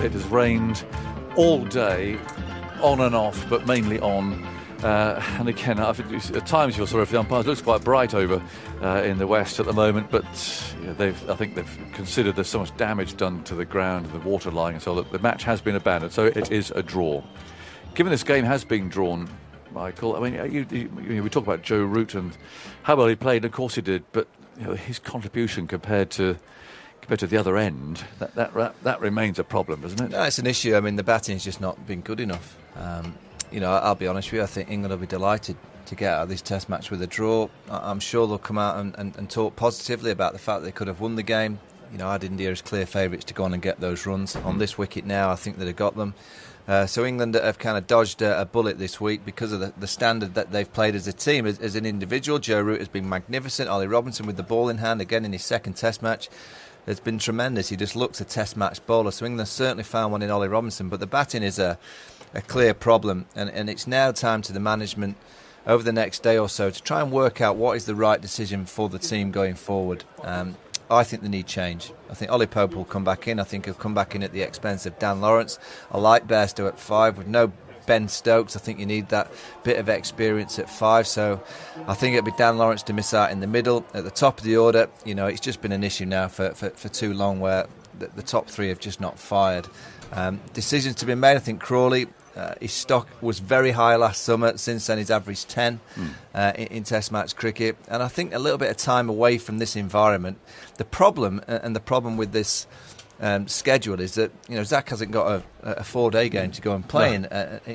It has rained all day, on and off, but mainly on. And again, at times you're sort of the umpires. It looks quite bright over in the west at the moment, but I think they've considered there's so much damage done to the ground and the water line, and so that the match has been abandoned. So it is a draw. Given this game has been drawn, Michael, I mean, we talk about Joe Root and how well he played. Of course he did, but his contribution compared to the other end, that remains a problem, doesn't it? No, it's an issue. I mean, the batting's just not been good enough. I'll be honest with you, I think England will be delighted to get out of this Test match with a draw. I'm sure they'll come out and talk positively about the fact they could have won the game. I'd India as clear favourites to go on and get those runs. On this wicket now, I think they'd have got them. So England have kind of dodged a bullet this week because of the standard that they've played as a team. As an individual, Joe Root has been magnificent. Ollie Robinson with the ball in hand, again in his second Test match, has been tremendous. He just looks a Test match bowler. So England certainly found one in Ollie Robinson. But the batting is a clear problem. And it's now time to the management over the next day or so to try and work out what is the right decision for the team going forward. I think they need change. I think Ollie Pope will come back in. I think he'll come back in at the expense of Dan Lawrence. I like Bairstow at 5 with no Ben Stokes. I think you need that bit of experience at 5. So I think it'll be Dan Lawrence to miss out in the middle. At the top of the order, it's just been an issue now for too long where the top 3 have just not fired. Decisions to be made. I think Crawley, his stock was very high last summer. Since then, he's averaged 10 in Test match cricket. And I think a little bit of time away from this environment. The problem with this schedule is that Zach hasn't got a 4-day game to go and play in.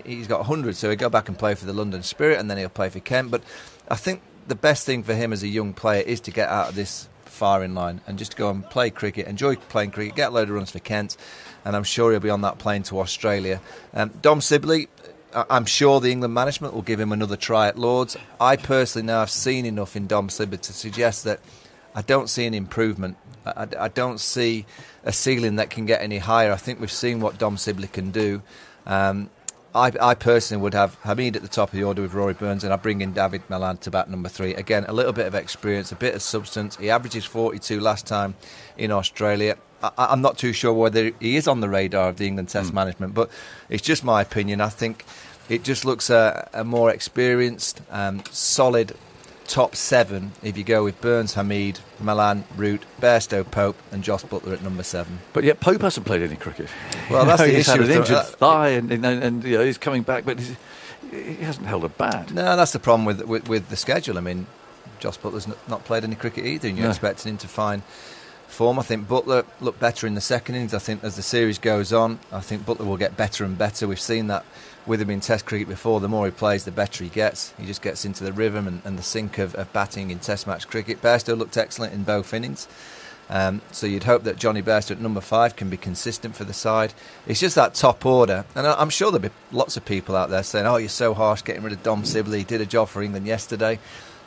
He's got 100, so he'll go back and play for the London Spirit, and then he'll play for Kent. But I think the best thing for him as a young player is to get out of this firing line and just go and play cricket, enjoy playing cricket, get a load of runs for Kent, and I'm sure he'll be on that plane to Australia. Dom Sibley, I'm sure the England management will give him another try at Lords. I personally now have seen enough in Dom Sibley to suggest that I don't see an improvement. I don't see a ceiling that can get any higher. I think we've seen what Dom Sibley can do. I personally would have Hamid at the top of the order with Rory Burns, and I bring in David Malan to bat number 3. Again, a little bit of experience, a bit of substance. He averages 42 last time in Australia. I'm not too sure whether he is on the radar of the England Test management, but it's just my opinion. I think it just looks a more experienced, solid top 7 if you go with Burns, Hamid, Malan, Root, Bairstow, Pope and Joss Buttler at number 7. But yet Pope hasn't played any cricket. Well, that's the he's issue. He's had an injured thigh and he's coming back, but he hasn't held a bat. No, that's the problem with the schedule. I mean, Joss Butler's not played any cricket either, and you're expecting him to find form. I think Buttler looked better in the second innings. I think as the series goes on, I think Buttler will get better and better. We've seen that with him in Test cricket before. The more he plays, the better he gets. He just gets into the rhythm and the sync of batting in Test match cricket. Bairstow looked excellent in both innings. So you'd hope that Johnny Bairstow at number 5 can be consistent for the side. It's just that top order. And I'm sure there'll be lots of people out there saying, oh, you're so harsh getting rid of Dom Sibley. He did a job for England yesterday.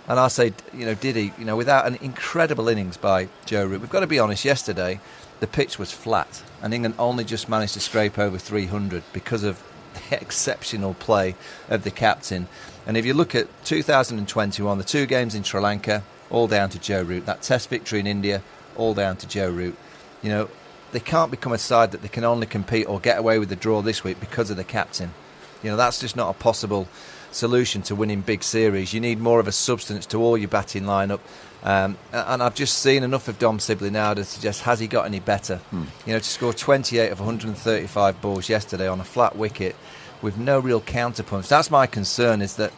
And I'll say, did he? Without an incredible innings by Joe Root. We've got to be honest, yesterday the pitch was flat and England only just managed to scrape over 300 because of the exceptional play of the captain. And if you look at 2021, the 2 games in Sri Lanka, all down to Joe Root. That Test victory in India, all down to Joe Root. They can't become a side that they can only compete or get away with the draw this week because of the captain. That's just not a possible solution to winning big series. You need more of a substance to all your batting lineup. And I've just seen enough of Dom Sibley now to suggest, has he got any better? To score 28 of 135 balls yesterday on a flat wicket with no real counterpunch. That's my concern, is that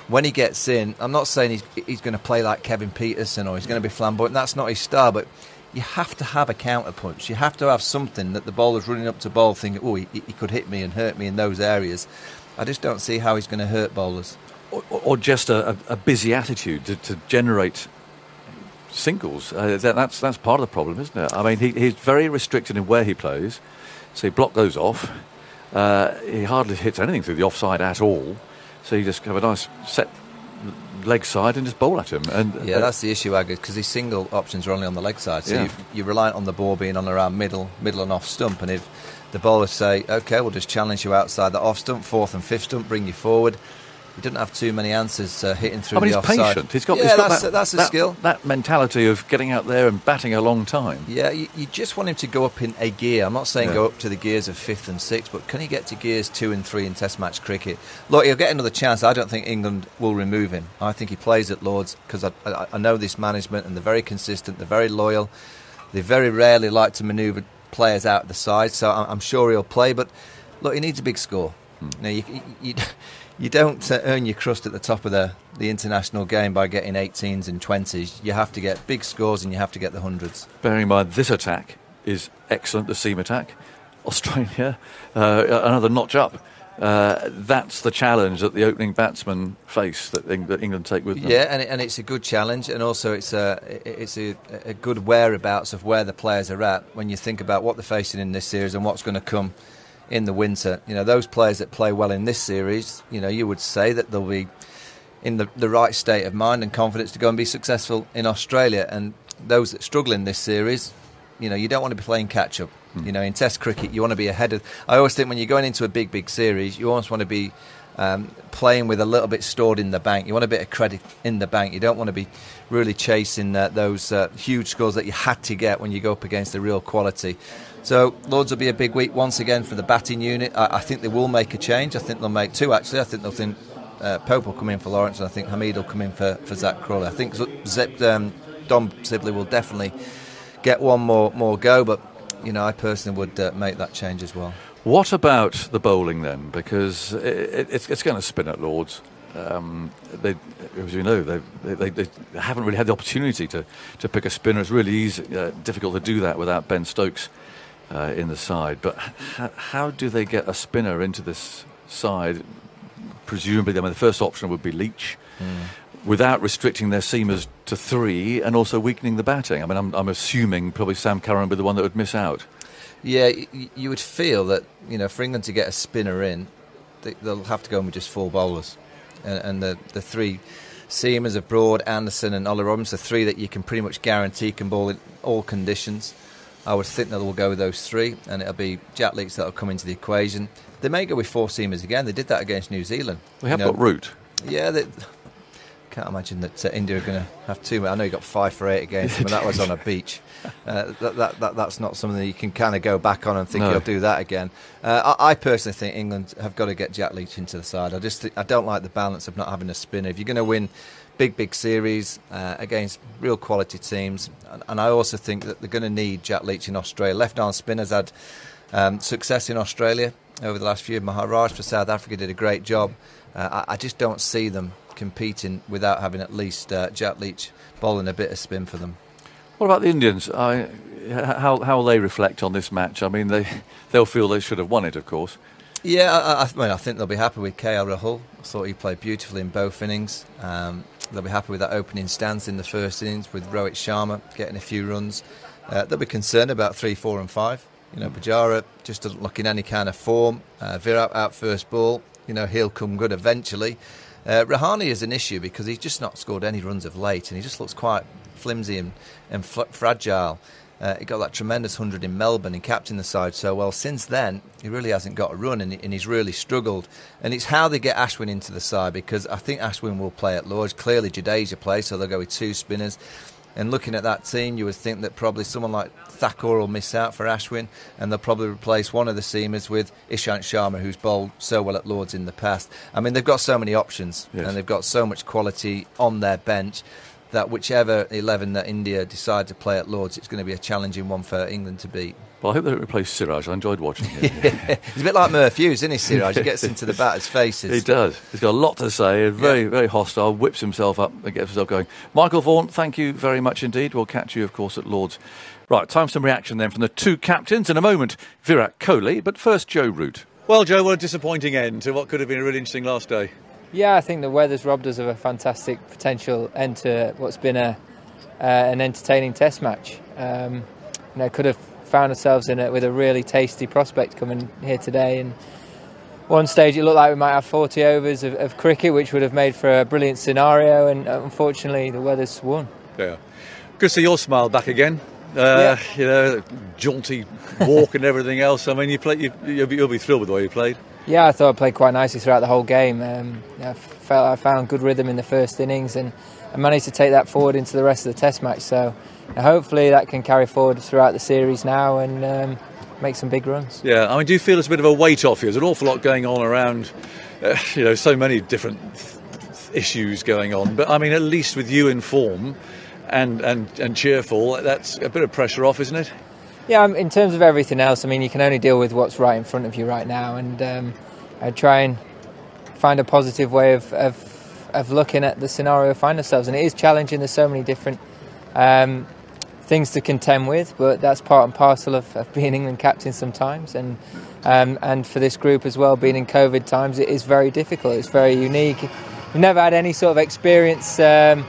when he gets in, I'm not saying he's going to play like Kevin Peterson or he's going to be flamboyant. That's not his style, but you have to have a counterpunch. You have to have something that the bowler's running up to bowl thinking, oh, he could hit me and hurt me in those areas. I just don't see how he's going to hurt bowlers. Or just a busy attitude to generate singles. That's part of the problem, isn't it? I mean, he's very restricted in where he plays, so he blocked those off. He hardly hits anything through the offside at all, so you just have a nice set leg side and just bowl at him. And that's the issue, Agus, because his single options are only on the leg side, so you're reliant on the ball being on around middle and off stump, and if the bowlers say, OK, we'll just challenge you outside the off stump, 4th and 5th stump, bring you forward, He doesn't have too many answers hitting through I mean, the he's offside. patient. He's got that's a skill. That mentality of getting out there and batting a long time. Yeah, you just want him to go up in a gear. I'm not saying go up to the gears of 5th and 6th, but can he get to gears 2 and 3 in Test match cricket? Look, he'll get another chance. I don't think England will remove him. I think he plays at Lords because I know this management, and they're very consistent, they're very loyal. They very rarely like to manoeuvre players out of the side, so I'm sure he'll play. But look, he needs a big score. You don't earn your crust at the top of the international game by getting 18s and 20s. You have to get big scores and you have to get the hundreds. Bearing in mind this attack is excellent, the seam attack. Australia, another notch up. That's the challenge that the opening batsmen face that England take with them. Yeah, and it's a good challenge, and also it's a good whereabouts of where the players are at when you think about what they're facing in this series and what's going to come in the winter. You know, those players that play well in this series, you know, you would say that they'll be in the right state of mind and confidence to go and be successful in Australia. And those that struggle in this series, you know, you don't want to be playing catch up. You know, in Test cricket, you want to be ahead of. I always think when you're going into a big series, you always want to be playing with a little bit stored in the bank. You want a bit of credit in the bank. You don't want to be really chasing those huge scores that you had to get when you go up against the real quality. So Lords will be a big week once again for the batting unit. I think they will make a change. I think they'll make two, actually. I think they'll think Pope will come in for Lawrence, and I think Hamid will come in for Zach Crawley. I think Dom Sibley will definitely get one more go, but you know, I personally would make that change as well. What about the bowling then? Because it's going to spin at Lords. As you know, they haven't really had the opportunity to pick a spinner. It's really easy, difficult to do that without Ben Stokes in the side. But how do they get a spinner into this side? Presumably, I mean, the first option would be Leach, without restricting their seamers to 3 and also weakening the batting. I mean, I'm assuming probably Sam Curran would be the one that would miss out. Yeah, you would feel that, you know, for England to get a spinner in, they'll have to go in with just 4 bowlers. And the 3 seamers of Broad, Anderson and Ollie Robinson, the 3 that you can pretty much guarantee can bowl in all conditions. I would think that they'll go with those 3, and it'll be Jack Leach that'll come into the equation. They may go with 4 seamers again. They did that against New Zealand. We have got Root. Yeah, can't imagine that India are going to have 2. I know you got 5 for 8 against them, and that was on a beach. That's not something that you can kind of go back on and think you'll do that again. I personally think England have got to get Jack Leach into the side. I don't like the balance of not having a spinner. If you're going to win big series against real quality teams, and I also think that they're going to need Jack Leach in Australia. Left-arm spinners had success in Australia over the last few. Maharaj for South Africa did a great job. I just don't see them competing without having at least Jack Leach bowling a bit of spin for them. What about the Indians? How will they reflect on this match? I mean, they'll feel they should have won it, of course. Yeah, I think they'll be happy with KL Rahul. I thought he played beautifully in both innings. They'll be happy with that opening stance in the first innings with Rohit Sharma getting a few runs. They'll be concerned about 3, 4 and 5. You know, Pujara just doesn't look in any kind of form. Virat out first ball. You know, he'll come good eventually. Rahane is an issue because he's just not scored any runs of late, and he just looks quite flimsy and fragile. He got that tremendous 100 in Melbourne and captained the side so well. Since then, he really hasn't got a run, and he's really struggled. And it's how they get Ashwin into the side, because I think Ashwin will play at Lords. Clearly, Jadeja plays, so they'll go with 2 spinners. And looking at that team, you would think that probably someone like Thakur will miss out for Ashwin, and they'll probably replace one of the seamers with Ishant Sharma, who's bowled so well at Lords in the past. I mean, they've got so many options, and they've got so much quality on their bench that whichever 11 that India decide to play at Lords, it's going to be a challenging one for England to beat. Well, I hope they don't replace Siraj. I enjoyed watching him. He's a bit like Murph Hughes, isn't he, Siraj? He gets into the batters' faces. He does. He's got a lot to say. Very hostile. Whips himself up and gets himself going. Michael Vaughan, thank you very much indeed. We'll catch you, of course, at Lords. Right, time for some reaction then from the 2 captains. In a moment, Virat Kohli. But first, Joe Root. Well, Joe, what a disappointing end to what could have been a really interesting last day. Yeah, I think the weather's robbed us of a fantastic potential end to what's been an entertaining Test match. Could have found ourselves with a really tasty prospect coming here today. And one stage it looked like we might have 40 overs of cricket, which would have made for a brilliant scenario. And unfortunately, the weather's won. Yeah, good to see your smile back again. You know, jaunty walk and everything else. I mean, you'll be thrilled with the way you played. Yeah, I thought I played quite nicely throughout the whole game. felt I found good rhythm in the first innings and managed to take that forward into the rest of the Test match. So hopefully that can carry forward throughout the series now and make some big runs. Yeah, I mean, do you feel it's a bit of a weight off you? There's an awful lot going on around, so many different issues going on. But I mean, at least with you in form and cheerful, that's a bit of pressure off, isn't it? Yeah, in terms of everything else, I mean, you can only deal with what's right in front of you right now, and I try and find a positive way of looking at the scenario we find ourselves. And it is challenging. There's so many different things to contend with, but that's part and parcel of being England captain sometimes. And for this group as well, being in COVID times, it is very difficult. It's very unique. We've never had any sort of experience to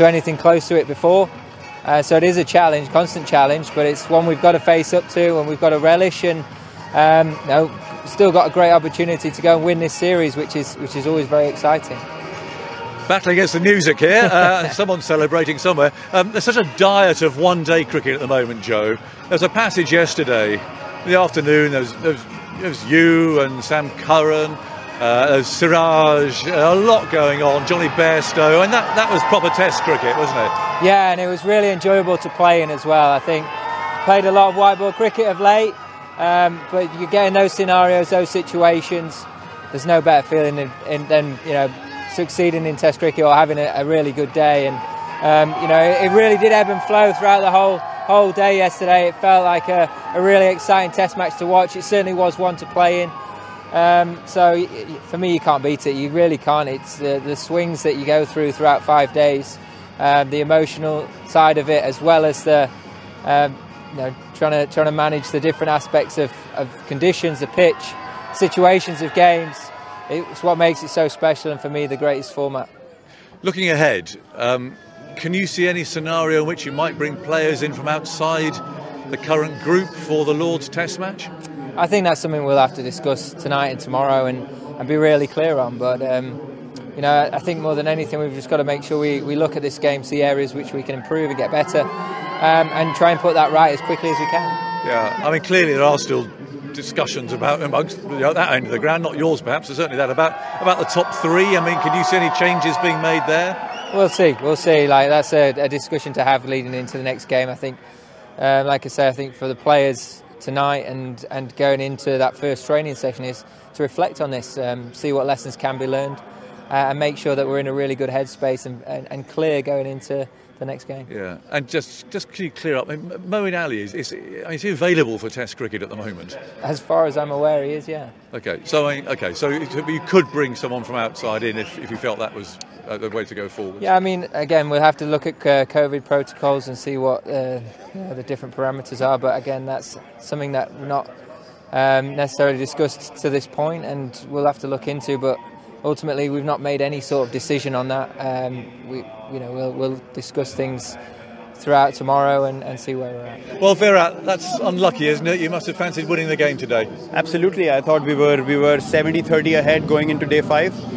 anything close to it before. So it is a challenge, constant challenge, but it's one we've got to face up to and we've got to relish. And still got a great opportunity to go and win this series, which is always very exciting. Battling against the music here. Someone's celebrating somewhere. There's such a diet of one-day cricket at the moment, Joe. There was a passage yesterday in the afternoon. There was you and Sam Curran. There's Siraj, a lot going on, Johnny Bairstow, and that was proper Test cricket, wasn't it? Yeah, and it was really enjoyable to play in as well. I think played a lot of white ball cricket of late, but you get in those scenarios, those situations, there's no better feeling than succeeding in Test cricket or having a really good day. And it really did ebb and flow throughout the whole day yesterday. It felt like a really exciting Test match to watch. It certainly was one to play in. So for me, you can't beat it. You really can't. It's the swings that you go throughout 5 days, the emotional side of it, as well as the trying to manage the different aspects of conditions, the pitch, situations of games. It's what makes it so special, and for me, the greatest format. Looking ahead, can you see any scenario in which you might bring players in from outside the current group for the Lord's Test match? I think that's something we'll have to discuss tonight and tomorrow and be really clear on. But, I think more than anything, we've just got to make sure we look at this game, see areas which we can improve and get better, and try and put that right as quickly as we can. Yeah, I mean, clearly there are still discussions amongst that end of the ground, not yours perhaps, but certainly that about the top three. I mean, can you see any changes being made there? We'll see. Like, that's a discussion to have leading into the next game. I think, like I say, I think for the players tonight and going into that first training session is to reflect on this, see what lessons can be learned, and make sure that we're in a really good headspace and clear going into the next game. Yeah, and just can you clear up? I mean, Moeen Ali is he available for Test cricket at the moment? As far as I'm aware, he is. Yeah. Okay, so you could bring someone from outside in if you felt that was the way to go forward. Yeah, I mean, again, we'll have to look at COVID protocols and see what the different parameters are. But again, that's something that we're not necessarily discussed to this point, and we'll have to look into. But ultimately, we've not made any sort of decision on that. We'll discuss things throughout tomorrow and see where we're at. Well, Virat, that's unlucky, isn't it? You must have fancied winning the game today. Absolutely. I thought we were 70-30 ahead going into day 5.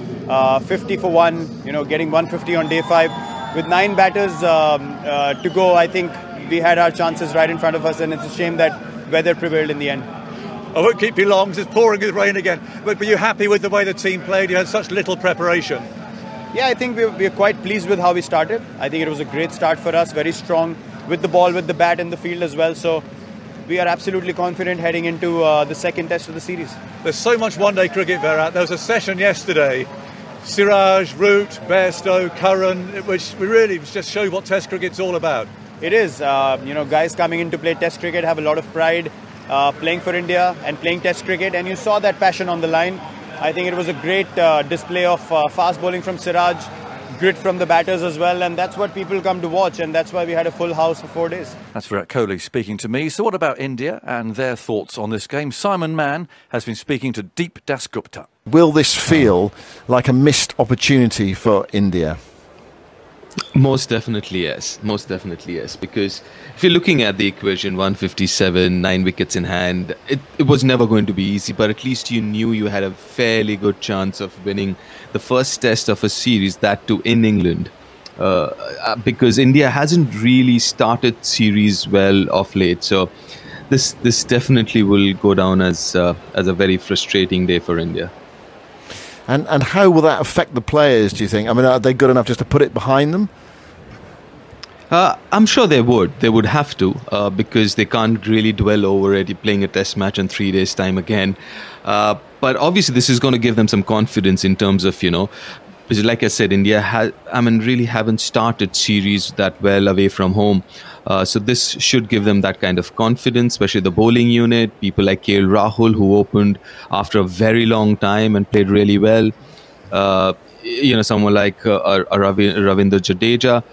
50 for 1, getting 150 on day 5. With 9 batters to go, I think we had our chances right in front of us, and it's a shame that weather prevailed in the end. I won't keep you long, it's pouring with rain again. But were you happy with the way the team played? You had such little preparation. Yeah, I think we're quite pleased with how we started. I think it was a great start for us, very strong with the ball, with the bat in the field as well. So we are absolutely confident heading into the second test of the series. There's so much one-day cricket, Virat. There was a session yesterday. Siraj, Root, Bairstow, Curran, which we really just show what Test cricket's all about. It is. Guys coming in to play Test cricket have a lot of pride, playing for India and playing Test cricket, and you saw that passion on the line. I think it was a great display of fast bowling from Siraj, grit from the batters as well, and that's what people come to watch, and that's why we had a full house for 4 days. That's Virat Kohli speaking to me. So what about India and their thoughts on this game? Simon Mann has been speaking to Deep Dasgupta. Will this feel like a missed opportunity for India? Most definitely yes. Because if you're looking at the equation, 157, 9 wickets in hand, it was never going to be easy, but at least you knew you had a fairly good chance of winning the first test of a series, that too in England. Because India hasn't really started series well of late. So this definitely will go down as a very frustrating day for India. And how will that affect the players, do you think? I mean, are they good enough just to put it behind them? I'm sure they would. They would have to because they can't really dwell over it. Playing a test match in 3 days' time again. But obviously, this is going to give them some confidence in terms of, because like I said, India really haven't started series that well away from home. So this should give them that kind of confidence, especially the bowling unit. People like KL Rahul, who opened after a very long time and played really well. Someone like Ravindra Jadeja.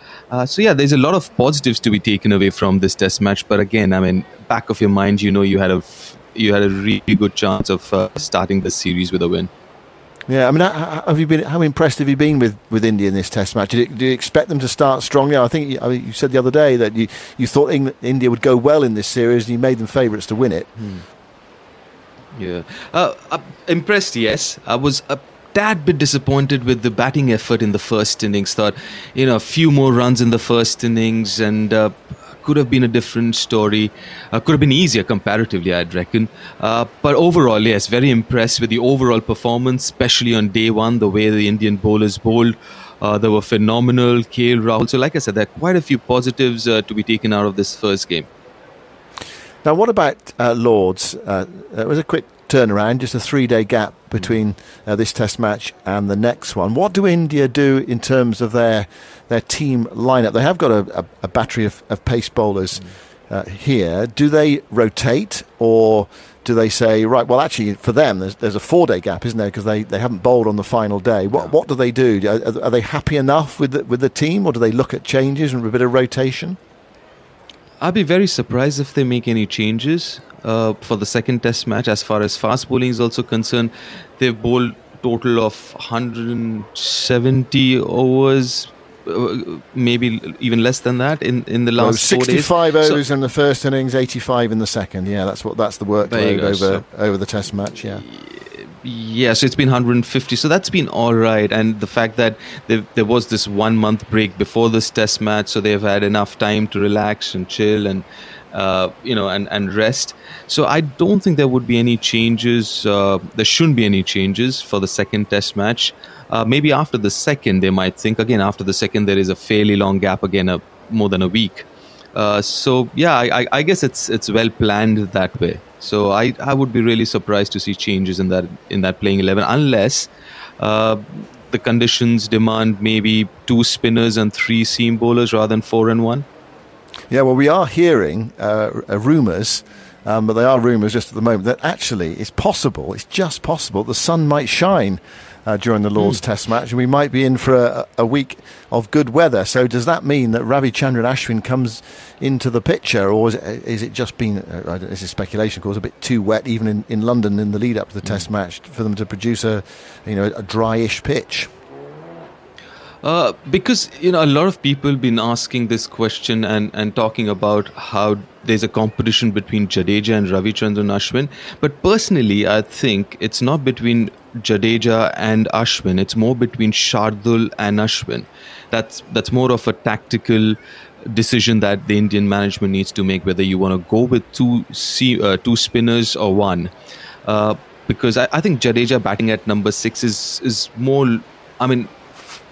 So yeah, there's a lot of positives to be taken away from this test match. But again, back of your mind, you had a really good chance of starting this series with a win. Yeah, how impressed have you been with India in this test match? Do you expect them to start strongly? I think you said the other day that you thought India would go well in this series and you made them favourites to win it. Yeah. Impressed, yes. I was a tad bit disappointed with the batting effort in the first innings. Thought, a few more runs in the first innings and could have been a different story. Could have been easier comparatively, I'd reckon. But overall, yes, very impressed with the overall performance, especially on day one, the way the Indian bowlers bowled. They were phenomenal. KL Rahul. So like I said, there are quite a few positives to be taken out of this first game. Now, what about Lords? It was a quick turnaround, just a 3-day gap between this test match and the next one. What do India do in terms of their team lineup? They have got a battery of pace bowlers here. Do they rotate, or do they say, right, well, actually, for them, there's a 4-day gap, isn't there, because they haven't bowled on the final day. What do they do? Are they happy enough with the team, or do they look at changes and a bit of rotation? I'd be very surprised if they make any changes for the second test match. As far as fast bowling is also concerned, they've bowled total of 170 overs, maybe even less than that in the last 4 days. 65 overs in the first innings, 85 in the second. Yeah, that's the workload over the test match. Yeah. Yeah, so it's been 150. So that's been all right. And the fact that there was this 1 month break before this test match, so they've had enough time to relax and chill and and rest. So I don't think there would be any changes. There shouldn't be any changes for the second test match. Maybe after the second, they might think again. After the second, there is a fairly long gap again, more than a week. So yeah, I guess it's well planned that way. So I would be really surprised to see changes in that playing 11, unless the conditions demand maybe 2 spinners and 3 seam bowlers rather than 4 and 1. Yeah, well, we are hearing rumours, but they are rumours just at the moment, that actually it's just possible, the sun might shine during the Lord's Test match, and we might be in for a week of good weather. So does that mean that Ravichandran Ashwin comes into the picture, or is it just been, this is speculation, of course, a bit too wet even in London in the lead up to the Test match for them to produce a dryish pitch? Because a lot of people have been asking this question and talking about how there's a competition between Jadeja and Ravichandran Ashwin. But personally, I think it's not between Jadeja and Ashwin. It's more between Shardul and Ashwin. That's more of a tactical decision that the Indian management needs to make, whether you want to go with two spinners or one. Because I think Jadeja batting at number 6 is more,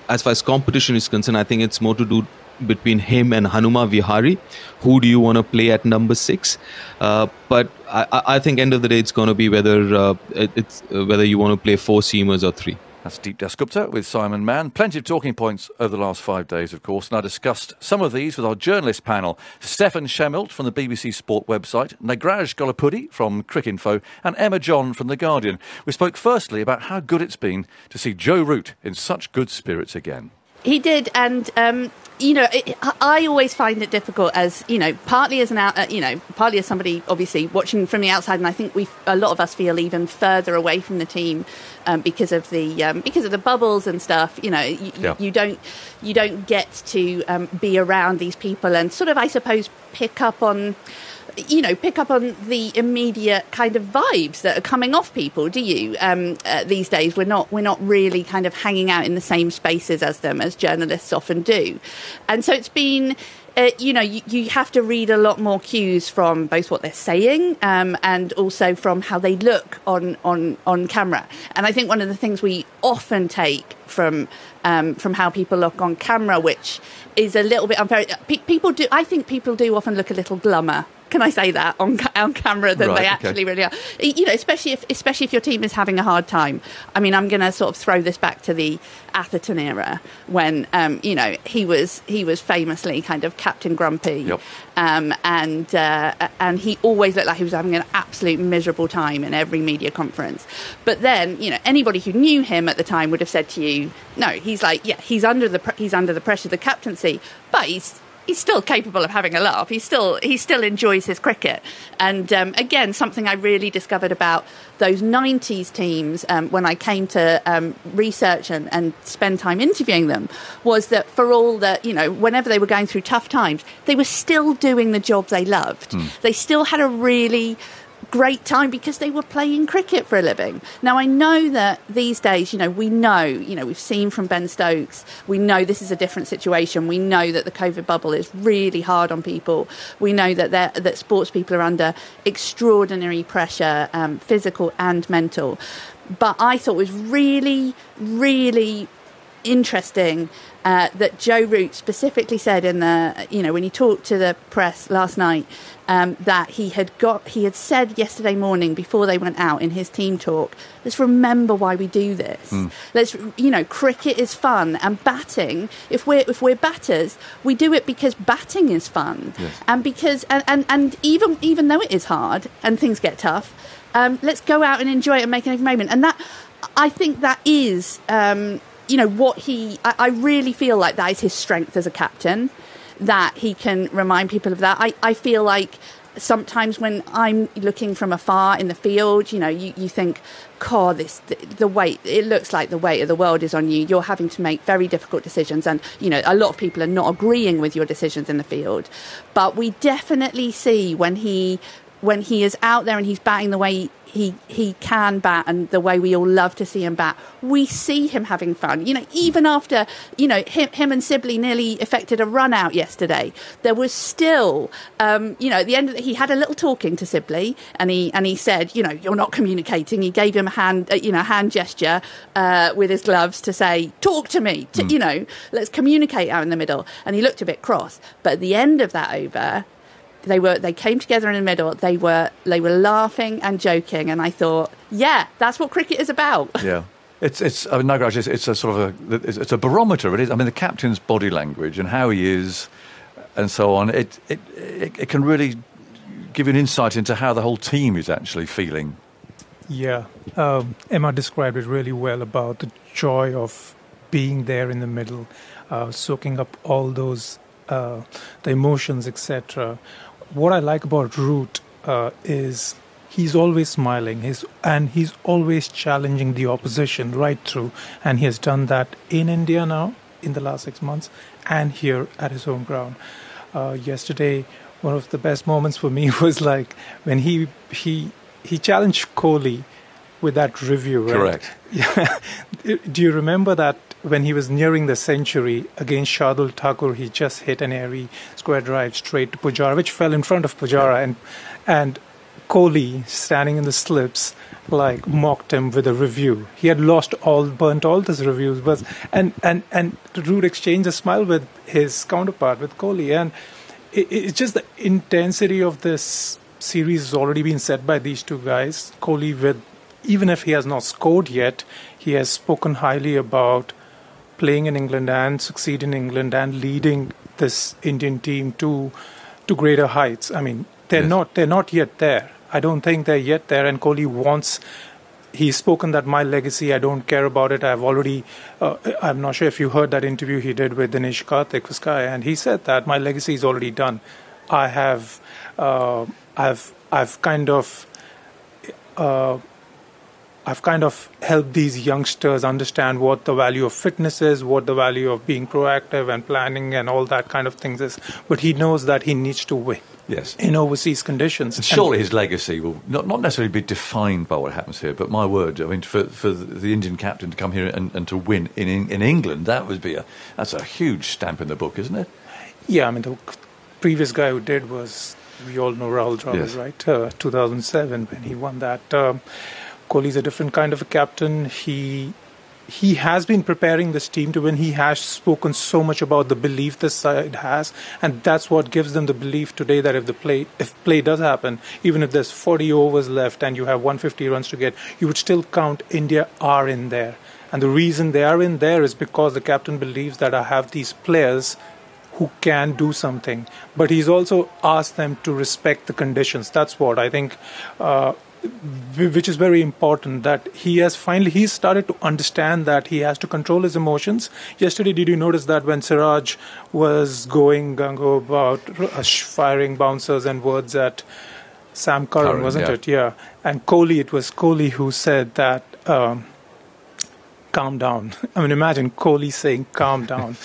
as far as competition is concerned, I think it's more to do between him and Hanuma Vihari. Who do you want to play at number 6? But I think end of the day, it's going to be whether you want to play 4 seamers or 3. That's Deep Dasgupta with Simon Mann. Plenty of talking points over the last 5 days, of course, and I discussed some of these with our journalist panel. Stefan Schemmelt from the BBC Sport website, Nagraj Golapudi from Cricinfo, and Emma John from The Guardian. We spoke firstly about how good it's been to see Joe Root in such good spirits again. He did, and I always find it difficult, as partly as partly as somebody obviously watching from the outside, and I think a lot of us feel even further away from the team because of the bubbles and stuff. You don't get to be around these people and sort of, I suppose, pick up on pick up on the immediate kind of vibes that are coming off people, do you? These days, we're not really kind of hanging out in the same spaces as them, as journalists often do. And so it's been... you have to read a lot more cues from both what they're saying and also from how they look on camera. And I think one of the things we often take from how people look on camera, which is a little bit unfair, I think people do often look a little glummer. Can I say that on camera than they actually really are? Especially if your team is having a hard time. I mean, I'm going to sort of throw this back to the Atherton era when he was famously kind of Captain Grumpy, yep. And he always looked like he was having an absolute miserable time in every media conference. But then anybody who knew him at the time would have said to you, no, he's under the pressure of the captaincy, but he's still capable of having a laugh. He still enjoys his cricket. And again, something I really discovered about those 90s teams when I came to research and spend time interviewing them was that for all that, whenever they were going through tough times, they were still doing the job they loved. They still had a really great time because they were playing cricket for a living. Now, I know that these days, we've seen from Ben Stokes, we know this is a different situation. We know that the COVID bubble is really hard on people. We know that sports people are under extraordinary pressure, physical and mental. But I thought it was really, really interesting that Joe Root specifically said when he talked to the press last night, that he had said yesterday morning before they went out in his team talk, let's remember why we do this. Let's, cricket is fun, and batting, if we're batters, we do it because batting is fun. Yes. And because and even though it is hard and things get tough, let's go out and enjoy it and make an moment. And that, I think that is I really feel like that is his strength as a captain, that he can remind people of that. I feel like sometimes when I'm looking from afar in the field, you think, God, the weight, it looks like the weight of the world is on you. You're having to make very difficult decisions. And, a lot of people are not agreeing with your decisions in the field. But we definitely see when he is out there and he's batting the way he can bat and the way we all love to see him bat, we see him having fun. Even after, him and Sibley nearly effected a run out yesterday, there was still, at the end of he had a little talking to Sibley and he said, you're not communicating. He gave him a hand gesture with his gloves to say, talk to me, let's communicate out in the middle. And he looked a bit cross. But at the end of that over, they came together in the middle. They were laughing and joking, and I thought, yeah, that's what cricket is about. Yeah, it's Nagaraj, it's a sort of it's a barometer. It is. I mean, the captain's body language and how he is, and so on. It can really give you an insight into how the whole team is actually feeling. Yeah, Emma described it really well about the joy of being there in the middle, soaking up all those the emotions, etc. What I like about Root is he's always smiling. He's always challenging the opposition right through, and he has done that in India now in the last 6 months, and here at his home ground. Yesterday, one of the best moments for me was like when he challenged Kohli with that review. Right? Correct. Yeah. Do you remember that? When he was nearing the century against Shardul Thakur, he just hit an airy square drive straight to Pujara, which fell in front of Pujara, and Kohli, standing in the slips, mocked him with a review. He had burnt all his reviews, and Root exchanged a smile with his counterpart, with Kohli, and it's just the intensity of this series has already been set by these two guys. Kohli, even if he has not scored yet, he has spoken highly about playing in England and succeed in England and leading this Indian team to greater heights. I mean, they're not yet there. I don't think they're yet there. And Kohli he's spoken that my legacy, I don't care about it. I've already, I'm not sure if you heard that interview he did with Dinesh Karthik for Sky, and he said that my legacy is already done. I've kind of I've kind of helped these youngsters understand what the value of fitness is, what the value of being proactive and planning and all that kind of things is. But he knows that he needs to win. Yes. In overseas conditions. And surely his legacy will not necessarily be defined by what happens here, but my word, I mean, for the Indian captain to come here and to win in England, that's a huge stamp in the book, isn't it? Yeah, I mean, the previous guy who did was, we all know Rahul Dravid, Yes. right? 2007 when he won that. Kohli's a different kind of a captain. He has been preparing this team to win. He has spoken so much about the belief this side has, and that's what gives them the belief today that if play does happen, even if there's 40 overs left and you have 150 runs to get, you would still count India are in there. And the reason they are in there is because the captain believes that I have these players who can do something. But he's also asked them to respect the conditions. That's what I think, which is very important, that he's started to understand that he has to control his emotions. Yesterday, did you notice that when Siraj was going gung-ho about firing bouncers and words at Sam Curran, wasn't it? Yeah. And it was Kohli who said that, calm down. I mean, imagine Kohli saying calm down.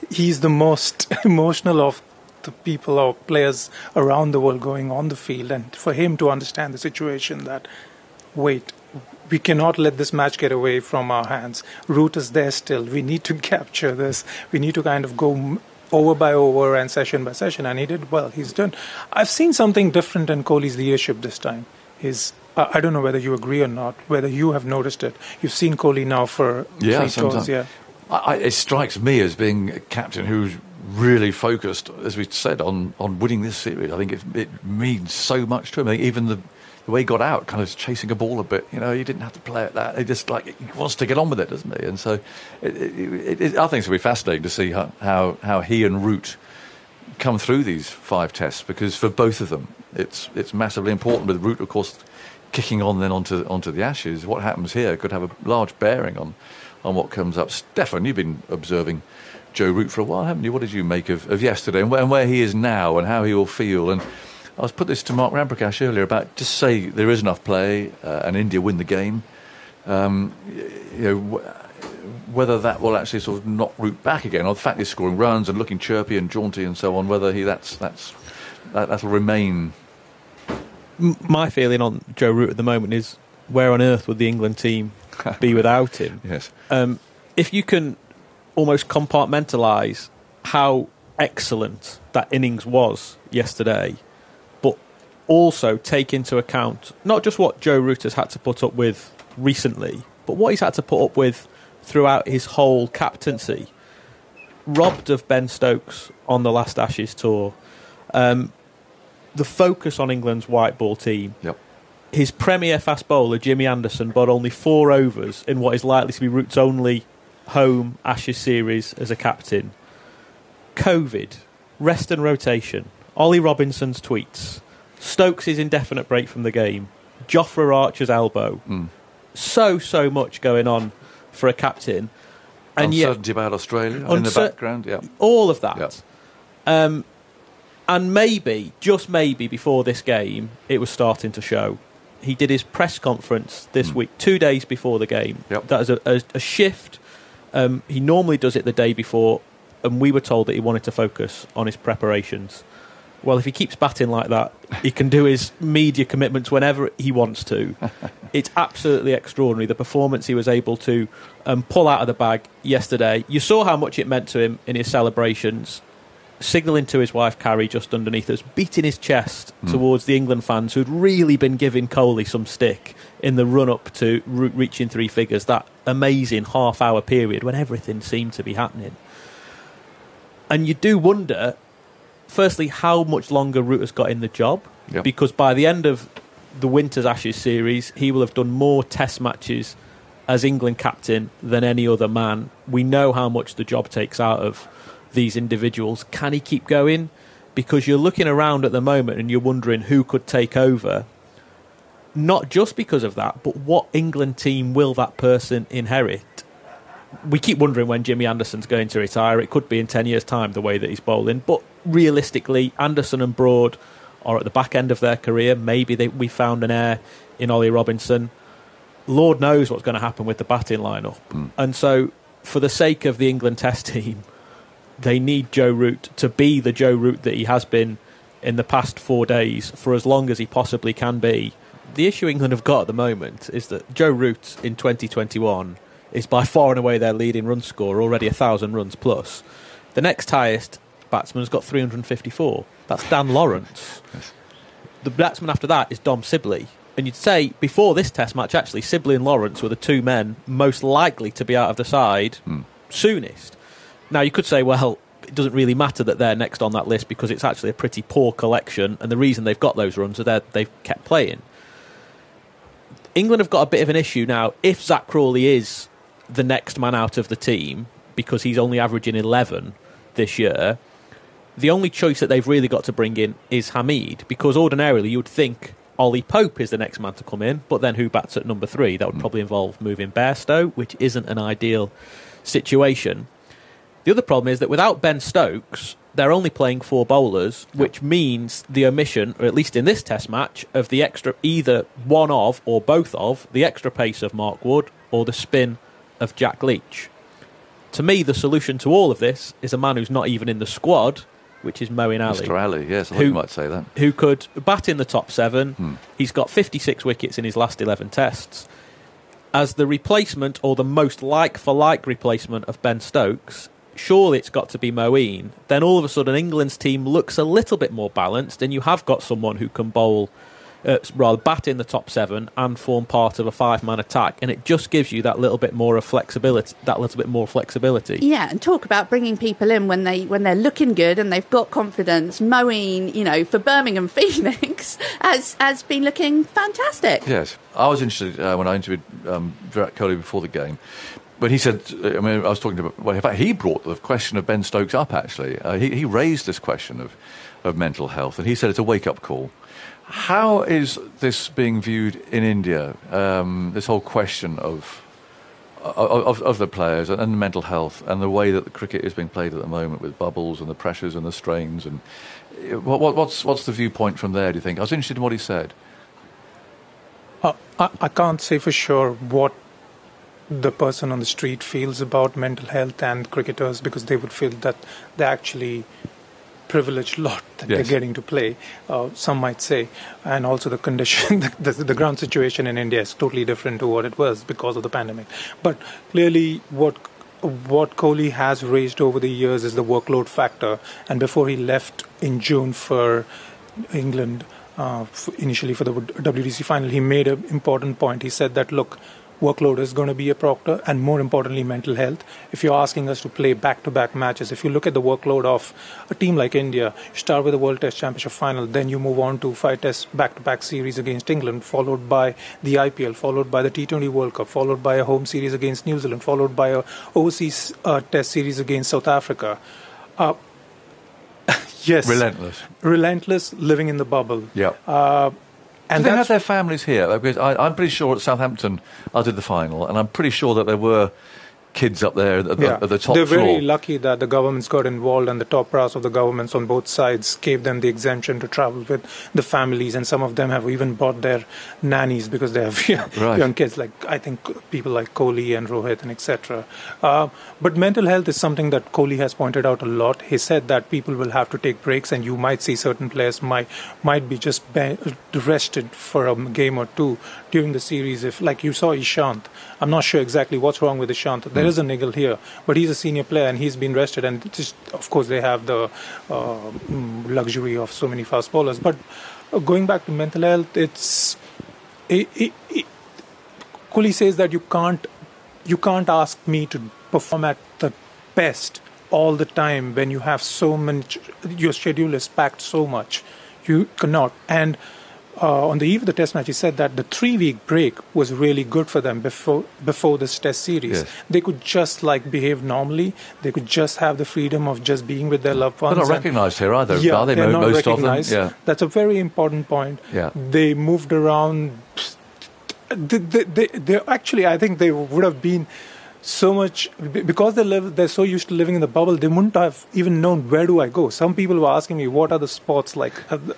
He's the most emotional of the people or players around the world going on the field, and for him to understand the situation that, wait, we cannot let this match get away from our hands. Root is there still. We need to capture this. We need to kind of go over by over and session by session, and he did well. He's done. I've seen something different in Kohli's leadership this time. I don't know whether you agree or not, whether you have noticed it. You've seen Kohli now for 3 tours. Yeah. It strikes me as being a captain who's really focused, as we said, on winning this series. I think it means so much to him. Even the way he got out, kind of chasing a ball a bit. You know, he didn't have to play at that. He just he wants to get on with it, doesn't he? And so, I think it's going to be fascinating to see how he and Root come through these 5 tests, because for both of them, it's massively important. With Root, of course, kicking on then onto the Ashes. What happens here could have a large bearing on what comes up. Stefan, you've been observing Joe Root for a while, haven't you? What did you make of yesterday and where he is now and how he will feel? And I was put this to Mark Ramprakash earlier about, just say there is enough play and India win the game. Whether that will actually sort of knock Root back again, or the fact he's scoring runs and looking chirpy and jaunty and so on, whether that'll remain. My feeling on Joe Root at the moment is, where on earth would the England team be without him? Yes. If you can almost compartmentalise how excellent that innings was yesterday, but also take into account not just what Joe Root has had to put up with recently, but what he's had to put up with throughout his whole captaincy. Robbed of Ben Stokes on the last Ashes tour. The focus on England's white ball team. Yep. His premier fast bowler, Jimmy Anderson, bowled only 4 overs in what is likely to be Root's only home Ashes series as a captain. COVID, rest and rotation, Ollie Robinson's tweets, Stokes' indefinite break from the game, Jofra Archer's elbow. So much going on for a captain. And uncertainty about Australia in the background. Yeah. All of that. Yeah. And maybe, just maybe, before this game, it was starting to show. He did his press conference this week, 2 days before the game. Yep. That was a shift. He normally does it the day before, and we were told that he wanted to focus on his preparations. Well, if he keeps batting like that, he can do his media commitments whenever he wants to. It's absolutely extraordinary, the performance he was able to pull out of the bag yesterday. You saw how much it meant to him in his celebrations, signalling to his wife Carrie just underneath us, beating his chest towards the England fans who'd really been giving Kohli some stick in the run-up to reaching 3 figures, that amazing half-hour period when everything seemed to be happening. And you do wonder, firstly, how much longer Root has got in the job, because by the end of the Winter's Ashes series, he will have done more test matches as England captain than any other man. We know how much the job takes out of these individuals. Can he keep going? Because you're looking around at the moment and you're wondering who could take over. Not just because of that, but what England team will that person inherit? We keep wondering when Jimmy Anderson's going to retire. It could be in 10 years' time, the way that he's bowling. But realistically, Anderson and Broad are at the back end of their career. Maybe we found an heir in Ollie Robinson. Lord knows what's going to happen with the batting lineup. And so, for the sake of the England Test team, they need Joe Root to be the Joe Root that he has been in the past 4 days for as long as he possibly can be. The issue England have got at the moment is that Joe Root in 2021 is by far and away their leading run scorer, already 1,000 runs plus. The next highest batsman's got 354. That's Dan Lawrence. Yes. The batsman after that is Dom Sibley. And you'd say, before this Test match, actually, Sibley and Lawrence were the two men most likely to be out of the side soonest. Now, you could say, well, it doesn't really matter that they're next on that list because it's actually a pretty poor collection, and the reason they've got those runs is that they've kept playing. England have got a bit of an issue now. If Zach Crawley is the next man out of the team, because he's only averaging 11 this year, the only choice that they've really got to bring in is Hamid, because ordinarily you would think Ollie Pope is the next man to come in, but then who bats at number 3? That would probably involve moving Bairstow, which isn't an ideal situation. The other problem is that without Ben Stokes, they're only playing 4 bowlers, which means the omission, or at least in this Test match, of the extra, either one of or both of, the extra pace of Mark Wood or the spin of Jack Leach. To me, the solution to all of this is a man who's not even in the squad, which is Moeen Ali. Mr. Ali, yes, I thought you might say that. Who could bat in the top 7. He's got 56 wickets in his last 11 tests. As the replacement, or the most like-for-like replacement of Ben Stokes, surely it's got to be Moeen. Then all of a sudden England's team looks a little bit more balanced, and you have got someone who can bowl, bat in the top 7 and form part of a 5-man attack, and it just gives you that little bit more of flexibility. Yeah, and talk about bringing people in when they're looking good and they've got confidence. Moeen, for Birmingham Phoenix, has been looking fantastic. Yes, I was interested when I interviewed Virat Kohli before the game. But he said, I was talking about, well, in fact, he brought the question of Ben Stokes up, actually. He raised this question of mental health, and he said it's a wake-up call. How is this being viewed in India, this whole question of the players and mental health and the way that the cricket is being played at the moment with bubbles and the pressures and the strains? And what's the viewpoint from there, do you think? I was interested in what he said. I can't say for sure what the person on the street feels about mental health and cricketers, because they would feel that they're actually privileged lot that they're getting to play, some might say. And also the condition, the ground situation in India is totally different to what it was because of the pandemic. But clearly what Kohli has raised over the years is the workload factor. And before he left in June for England, initially for the WTC final, he made an important point. He said that, look, workload is going to be a proctor, and more importantly, mental health. If you're asking us to play back-to-back matches, if you look at the workload of a team like India, you start with the World Test Championship final, then you move on to 5 Test back-to-back series against England, followed by the IPL, followed by the T20 World Cup, followed by a home series against New Zealand, followed by a overseas Test series against South Africa. Yes. Relentless, living in the bubble. Yeah. And they had their families here? Because I'm pretty sure at Southampton I did the final, and I'm pretty sure that there were kids up there at the top floor. They're very lucky that the governments got involved, and the top brass of the governments on both sides gave them the exemption to travel with the families, and some of them have even brought their nannies because they have young kids, like I think people like Kohli and Rohit and etc. But mental health is something that Kohli has pointed out a lot. He said that people will have to take breaks, and you might see certain players might be just rested for a game or two during the series. If, like you saw Ishant, I'm not sure exactly what's wrong with Ishant. There is a niggle here, but he's a senior player and he's been rested, and just, of course they have the luxury of so many fast bowlers. But going back to mental health, Kohli says that you can't ask me to perform at the best all the time when you have so much, your schedule is packed so much. You cannot. And on the eve of the Test match, he said that the 3-week break was really good for them before this Test series. Yes. They could just behave normally. They could just have the freedom of just being with their loved ones. They're not recognised here either, are they? They're not most recognized. of them. Yeah. That's a very important point. Yeah. They moved around. They actually, I think they would have been so much, because they're so used to living in the bubble, they wouldn't have even known where do I go. Some people were asking me, what are the sports like?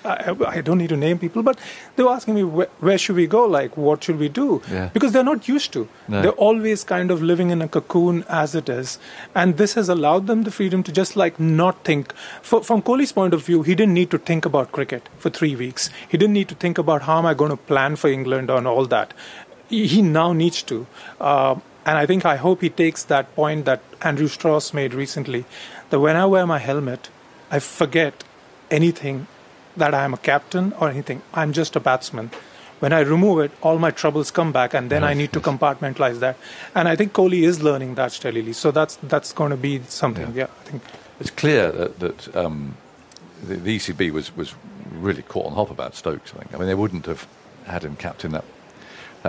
I don't need to name people, but they were asking me, where should we go? Like, what should we do? Yeah. Because they're not used to. No. They're always kind of living in a cocoon as it is. And this has allowed them the freedom to just like not think. From Kohli's point of view, he didn't need to think about cricket for 3 weeks. He didn't need to think about how am I going to plan for England and all that. He now needs to. And I hope he takes that point that Andrew Strauss made recently, that when I wear my helmet, I forget anything that I am a captain or anything. I'm just a batsman. When I remove it, all my troubles come back, and then I need to compartmentalize that. And I think Kohli is learning that steadily. So that's going to be something. Yeah, I think it's clear that the ECB was really caught on hop about Stokes. I mean, they wouldn't have had him captain that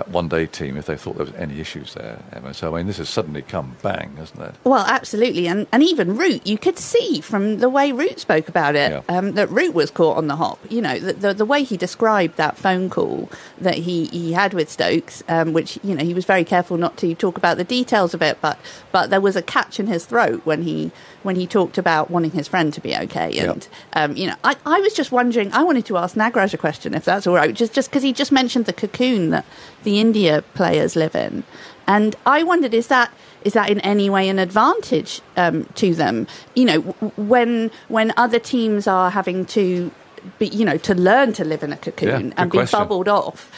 one-day team if they thought there was any issues there, Emma. So, I mean, this has suddenly come bang, hasn't it? Well, absolutely. And even Root, you could see from the way Root spoke about it, that Root was caught on the hop. You know, the way he described that phone call that he had with Stokes, which, you know, he was very careful not to talk about the details of it, but there was a catch in his throat when he talked about wanting his friend to be okay. And, you know, I was just wondering, I wanted to ask Nagraj a question, if that's all right, just because he just mentioned the cocoon that the India players live in. And I wondered, is that in any way an advantage to them? You know, when other teams are having to be, you know, to learn to live in a cocoon and be bubbled off,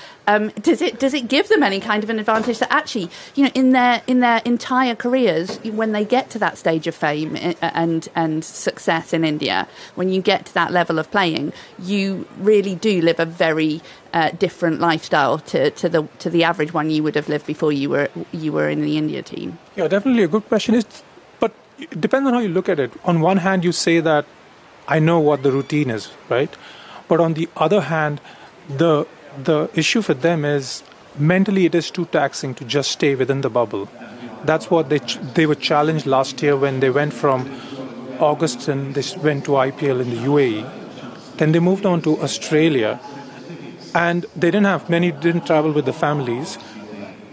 does it give them any kind of an advantage that actually, you know, in their entire careers, when they get to that stage of fame and success in India, when you get to that level of playing, you really do live a very different lifestyle to the average one you would have lived before you were in the India team? Yeah, definitely a good question. But it depends on how you look at it. On one hand, you say that I know what the routine is, right? But on the other hand, the issue for them is mentally it is too taxing to just stay within the bubble. That's what they were challenged last year when they went from August and they went to IPL in the UAE. Then they moved on to Australia, and they didn't travel with the families.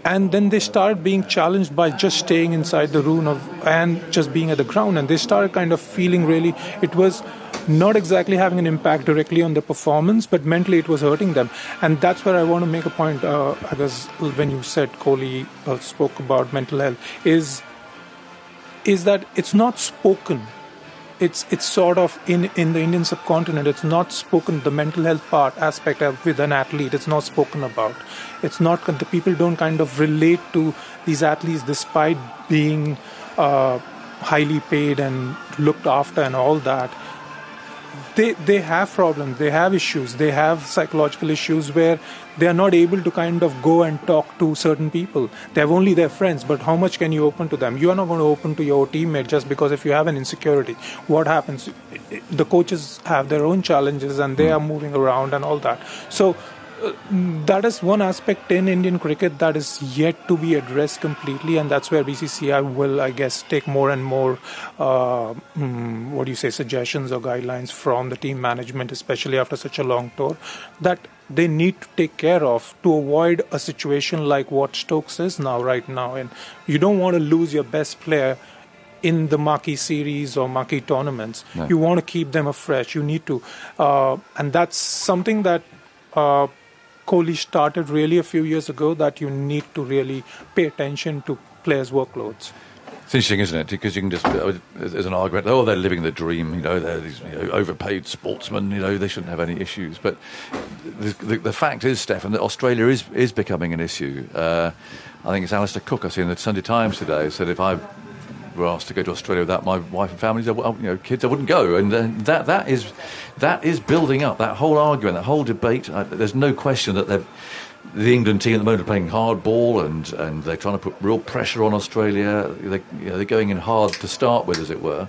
And then they started being challenged by just staying inside the room and just being at the ground. And they started kind of feeling really, it was not exactly having an impact directly on the performance, but mentally it was hurting them. And that's where I want to make a point, I guess, when you said Kohli spoke about mental health, is that it's not spoken. It's sort of in the Indian subcontinent, it's not spoken, the mental health aspect with an athlete, it's not spoken about. It's not, the people don't kind of relate to these athletes despite being highly paid and looked after and all that. They have problems, they have issues, they have psychological issues where they are not able to kind of go and talk to certain people. They have only their friends, but how much can you open to them? You are not going to open to your teammate just because if you have an insecurity. What happens? The coaches have their own challenges and they are moving around and all that. So that is one aspect in Indian cricket that is yet to be addressed completely, and that's where BCCI will, I guess, take more and more, suggestions or guidelines from the team management, especially after such a long tour, that they need to take care of to avoid a situation like what Stokes is right now. And you don't want to lose your best player in the marquee series or marquee tournaments. No. You want to keep them afresh. You need to. And that's something that Kohli started really a few years ago, that you need to really pay attention to players' workloads. It's interesting, isn't it? Because you can just, there's an argument, they're living the dream, they're these overpaid sportsmen, they shouldn't have any issues. But the fact is, Stefan, that Australia is becoming an issue. I think it's Alistair Cook, I see in the Sunday Times today, said if I were asked to go to Australia without my wife and family, kids, I wouldn't go. And that is building up, that whole argument, that whole debate. There's no question that the England team at the moment are playing hardball and they're trying to put real pressure on Australia. They're going in hard to start with, as it were.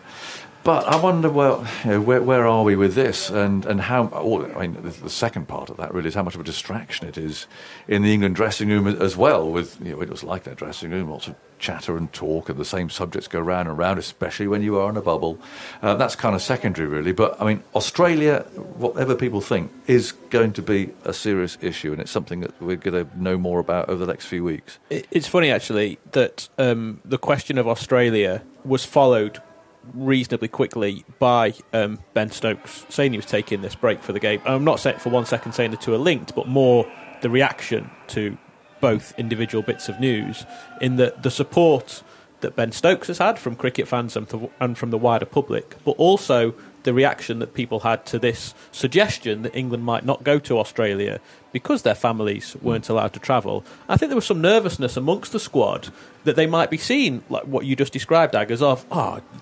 But I wonder, well, where are we with this, and how? I mean, the second part of that really is how much of a distraction it is in the England dressing room as well. With it was like their dressing room, lots of chatter and talk, and the same subjects go round and round, especially when you are in a bubble. That's kind of secondary, really. But I mean, Australia, whatever people think, is going to be a serious issue, and it's something that we're going to know more about over the next few weeks. It's funny, actually, that the question of Australia was followed reasonably quickly by Ben Stokes saying he was taking this break for the game. I'm not for 1 second saying the two are linked, but more the reaction to both individual bits of news in the support that Ben Stokes has had from cricket fans and from the wider public, but also the reaction that people had to this suggestion that England might not go to Australia because their families weren't allowed to travel. I think there was some nervousness amongst the squad that they might be seen, like what you just described, Aggers, of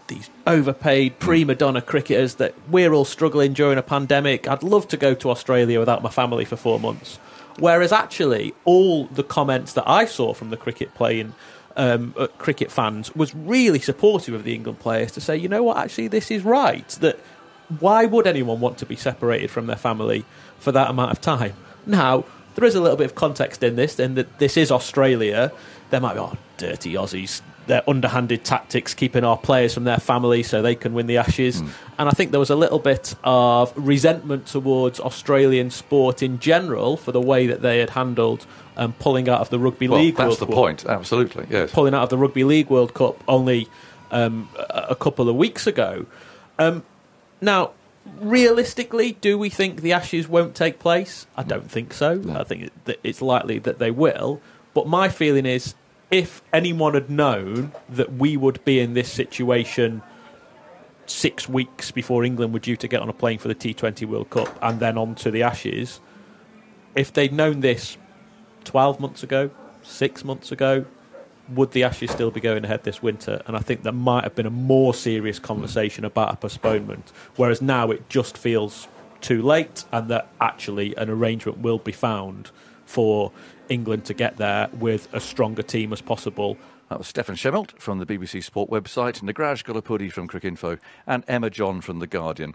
these overpaid prima donna cricketers that we're all struggling during a pandemic. I'd love to go to Australia without my family for 4 months. Whereas actually all the comments that I saw from the cricket playing cricket fans was really supportive of the England players to say, you know what, actually this is right, that why would anyone want to be separated from their family for that amount of time? Now, there is a little bit of context in this, in that this is Australia. There might be, dirty Aussies, their underhanded tactics keeping our players from their family so they can win the Ashes. And I think there was a little bit of resentment towards Australian sport in general for the way that they had handled pulling out of the Rugby League World Cup. That's the point, absolutely, yes. Pulling out of the Rugby League World Cup only a couple of weeks ago. Now, realistically, do we think the Ashes won't take place? I don't think so. No. I think it's likely that they will. But my feeling is, if anyone had known that we would be in this situation 6 weeks before England were due to get on a plane for the T20 World Cup and then on to the Ashes, if they'd known this 12 months ago, 6 months ago, would the Ashes still be going ahead this winter? And I think there might have been a more serious conversation about a postponement, whereas now it just feels too late and that actually an arrangement will be found for England to get there with as strong a team as possible. That was Stefan Schemmelt from the BBC Sport website, Nagraj Golapudi from Cricinfo, and Emma John from The Guardian.